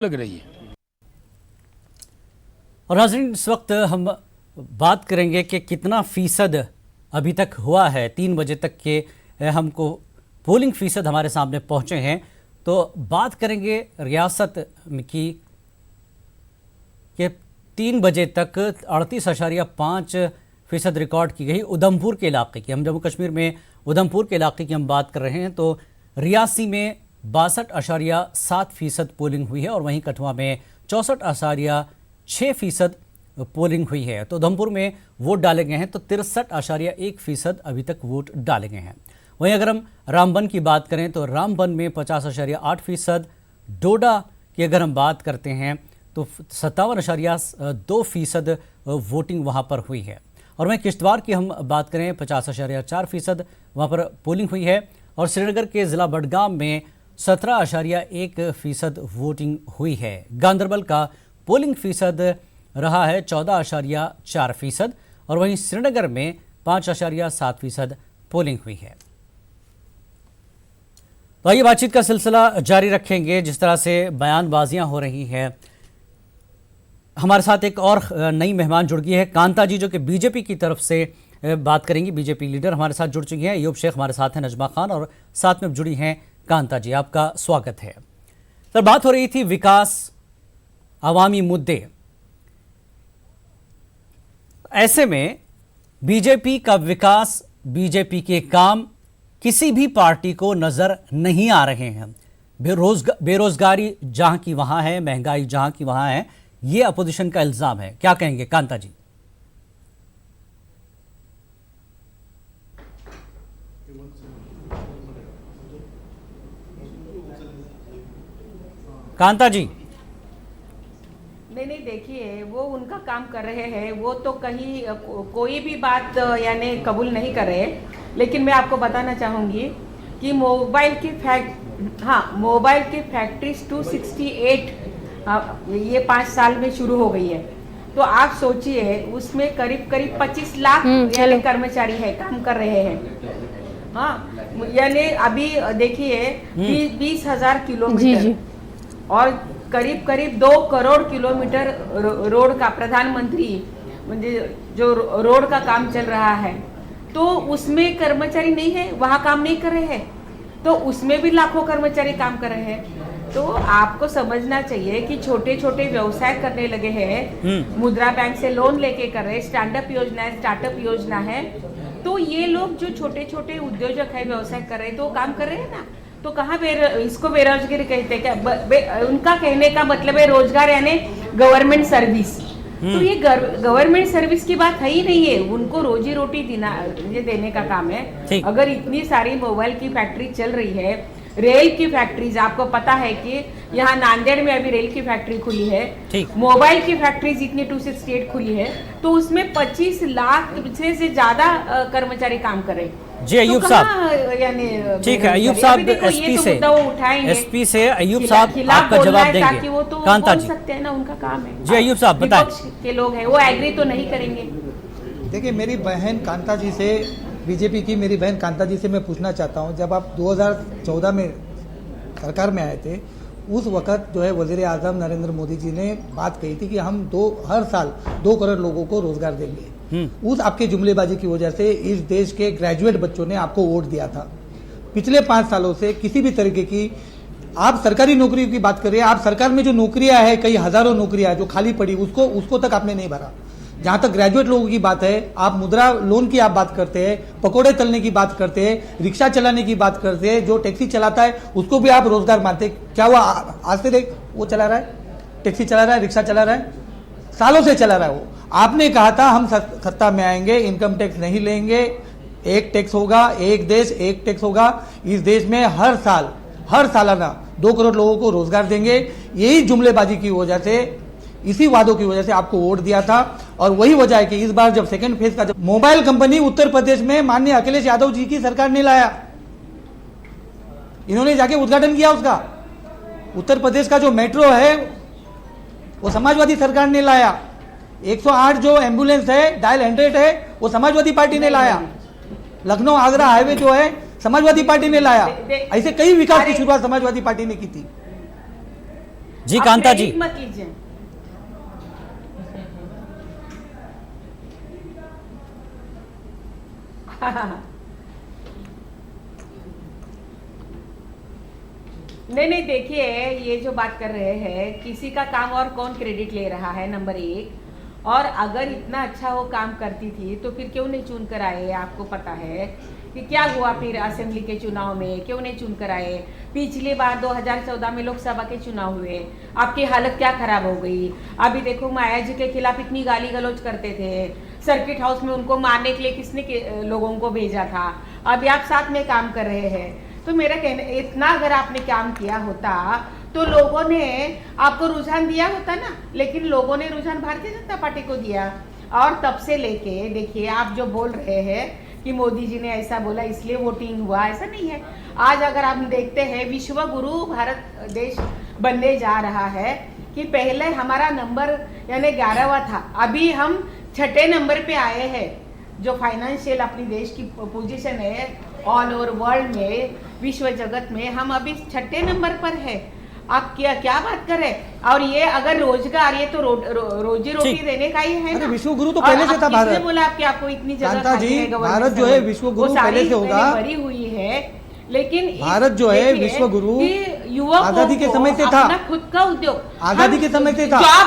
लग रही है। और नाज़रीन, इस वक्त हम बात करेंगे कि कितना फ़ीसद अभी तक हुआ है। 3 बजे तक के हमको पोलिंग फ़ीसद हमारे सामने पहुंचे हैं, तो बात करेंगे रियासत की कि 3 बजे तक 38.5% रिकॉर्ड की गई उधमपुर के इलाके की। हम जम्मू कश्मीर में उधमपुर के इलाके की हम बात कर रहे हैं, तो रियासी में 62.7% पोलिंग हुई है और वहीं कठुआ में 64.6% पोलिंग हुई है। तो उधमपुर में वोट डाले गए हैं तो 63.1% अभी तक वोट डाले गए हैं। वहीं अगर हम रामबन की बात करें तो रामबन में 50.8%, डोडा की अगर हम बात करते हैं तो 57.2% वोटिंग वहां पर हुई है। और वहीं किश्तवाड़ की हम बात करें 50.4% वहां पर पोलिंग हुई है। और श्रीनगर के ज़िला बडगाम में 17.1% वोटिंग हुई है। गांदरबल का पोलिंग फ़ीसद रहा है 14.4% और वहीं श्रीनगर में 5.7% पोलिंग हुई है। तो आइए बातचीत का सिलसिला जारी रखेंगे। जिस तरह से बयानबाजियां हो रही हैं, हमारे साथ एक और नई मेहमान जुड़ गई है, कांता जी, जो कि बीजेपी की तरफ से बात करेंगी। बीजेपी लीडर हमारे साथ जुड़ चुकी हैं। अयूब शेख हमारे साथ हैं, नजमा खान, और साथ में जुड़ी हैं कांता जी। आपका स्वागत है। सर, बात हो रही थी विकास, अवामी मुद्दे। ऐसे में बीजेपी का विकास, बीजेपी के काम किसी भी पार्टी को नजर नहीं आ रहे हैं। बेरोजगारी जहां की वहां है, महंगाई जहां की वहां है, ये अपोजिशन का इल्जाम है। क्या कहेंगे कांता जी? कांता जी। नहीं, देखिए, वो उनका काम कर रहे हैं, वो तो कहीं कोई भी बात यानी कबूल नहीं कर रहे। लेकिन मैं आपको बताना चाहूँगी कि मोबाइल की फैक्ट्रीज 268 ये 5 साल में शुरू हो गई है। तो आप सोचिए, उसमें करीब 25 लाख यानी कर्मचारी है, काम कर रहे हैं। हाँ, यानी अभी देखिए 20,000 किलोमीटर और करीब 2 करोड़ किलोमीटर रोड का, प्रधानमंत्री म्हणजे जो रोड का काम चल रहा है, तो उसमें कर्मचारी नहीं है, वहाँ काम नहीं कर रहे हैं। तो उसमें भी लाखों कर्मचारी काम कर रहे हैं। तो आपको समझना चाहिए कि छोटे छोटे व्यवसाय करने लगे हैं, मुद्रा बैंक से लोन लेके कर रहे हैं, स्टार्टअप योजना है। तो ये लोग जो छोटे छोटे उद्योजक है, व्यवसाय कर रहे हैं, तो काम कर रहे हैं ना। तो कहाँ इसको बेरोजगारी कहते हैं क्या? उनका कहने का मतलब है रोजगार यानी गवर्नमेंट सर्विस। तो ये गवर्नमेंट सर्विस की बात है ही नहीं है। उनको रोजी रोटी देने का काम है। अगर इतनी सारी मोबाइल की फैक्ट्री चल रही है, रेल की फैक्ट्रीज, आपको पता है कि यहाँ नांदेड़ में अभी रेल की फैक्ट्री खुली है, मोबाइल की फैक्ट्रीज इतनी 268 खुली है, तो उसमें 25 लाख से ज्यादा कर्मचारी काम कर रहे हैं। जी अयूब साहब, यानी ठीक है, अयूब साहब एसपी से अयूब साहब आपका जवाब देंगे। वो तो कांता जी सकते हैं ना, उनका काम है। जी अयूब साहब बताएं। के लोग हैं, वो एग्री तो नहीं करेंगे। देखिए, मेरी बहन कांता जी से, बीजेपी की मेरी बहन कांता जी से मैं पूछना चाहता हूं, जब आप 2014 में सरकार में आए थे, उस वक्त जो है वज़ीर आज़म नरेंद्र मोदी जी ने बात कही थी कि हम हर साल 2 करोड़ लोगों को रोजगार देंगे। उस आपके जुमलेबाजी की वजह से इस देश के ग्रेजुएट बच्चों ने आपको वोट दिया था। पिछले 5 सालों से किसी भी तरीके की, आप सरकारी नौकरी की बात कर रहे हैं, आप सरकार में जो नौकरियां है, कई हजारों नौकरियां जो खाली पड़ी, उसको तक आपने नहीं भरा। जहां तक ग्रेजुएट लोगों की बात है, आप मुद्रा लोन की आप बात करते हैं, पकोड़े तलने की बात करते हैं, रिक्शा चलाने की बात करते हैं, जो टैक्सी चलाता है उसको भी आप रोजगार मानते हैं। क्या हुआ? आज से देख, वो चला रहा है, टैक्सी चला रहा है, रिक्शा चला रहा है, सालों से चला रहा है वो। आपने कहा था हम सत्ता में आएंगे, इनकम टैक्स नहीं लेंगे, एक टैक्स होगा, एक देश एक टैक्स होगा। इस देश में हर सालाना 2 करोड़ लोगों को रोजगार देंगे। यही जुमलेबाजी की वजह से, इसी वादों की वजह से आपको वोट दिया था। और वही वजह है कि इस बार जब सेकंड फेज का, जब मोबाइल कंपनी उत्तर प्रदेश में माननीय अखिलेश यादव जी की सरकार ने लाया, इन्होंने जाके उद्घाटन किया उसका। उत्तर प्रदेश का जो मेट्रो है वो समाजवादी सरकार ने लाया। 108 जो एम्बुलेंस है, डायल 100 है, वो समाजवादी पार्टी ने लाया। लखनऊ आगरा हाईवे जो है, समाजवादी पार्टी ने लाया। ऐसे कई विकास की शुरुआत समाजवादी पार्टी ने की थी। जी आप कांता जी, credit मत लीजिए। नहीं नहीं, देखिए ये जो बात कर रहे हैं, किसी का काम और कौन क्रेडिट ले रहा है, नंबर एक। और अगर इतना अच्छा वो काम करती थी तो फिर क्यों नहीं चुन कर आए? आपको पता है कि क्या हुआ फिर असेंबली के चुनाव में, क्यों नहीं चुन कर आए? पिछली बार 2014 में लोकसभा के चुनाव हुए, आपकी हालत क्या खराब हो गई। अभी देखो, माया जी के खिलाफ इतनी गाली गलौज करते थे, सर्किट हाउस में उनको मारने के लिए किसने लोगों को भेजा था। अभी आप साथ में काम कर रहे हैं, तो मेरा कहना, इतना अगर आपने काम किया होता तो लोगों ने आपको रुझान दिया होता ना। लेकिन लोगों ने रुझान भारतीय जनता पार्टी को दिया, और तब से लेके देखिए, आप जो बोल रहे हैं कि मोदी जी ने ऐसा बोला इसलिए वोटिंग हुआ, ऐसा नहीं है। आज अगर हम देखते हैं, विश्व गुरु भारत देश बनने जा रहा है कि पहले हमारा नंबर यानी 11वां था, अभी हम 6ठे नंबर पे आए हैं। जो फाइनेंशियल अपनी देश की पोजीशन है ऑल ओवर वर्ल्ड में, विश्व जगत में हम अभी 6ठे नंबर पर है। आप क्या क्या बात कर रहे हैं? और ये अगर रोजगार, ये तो रोजी रोटी ठीक। देने का ही है अरे ना। विश्व गुरु तो और पहले से अब था किसने भारत। बोला आपकी आपको इतनी जगह कांता खाली जी, है गवर्नमेंट भारत जो में? है विश्व वो गुरु सारी पहले से होगा। भरी हुई है, लेकिन भारत जो है देखिए विश्व गुरु कि युवकों आजादी के को समय से था। अपना खुद का उद्योग, आजादी हम के समय से था। जॉब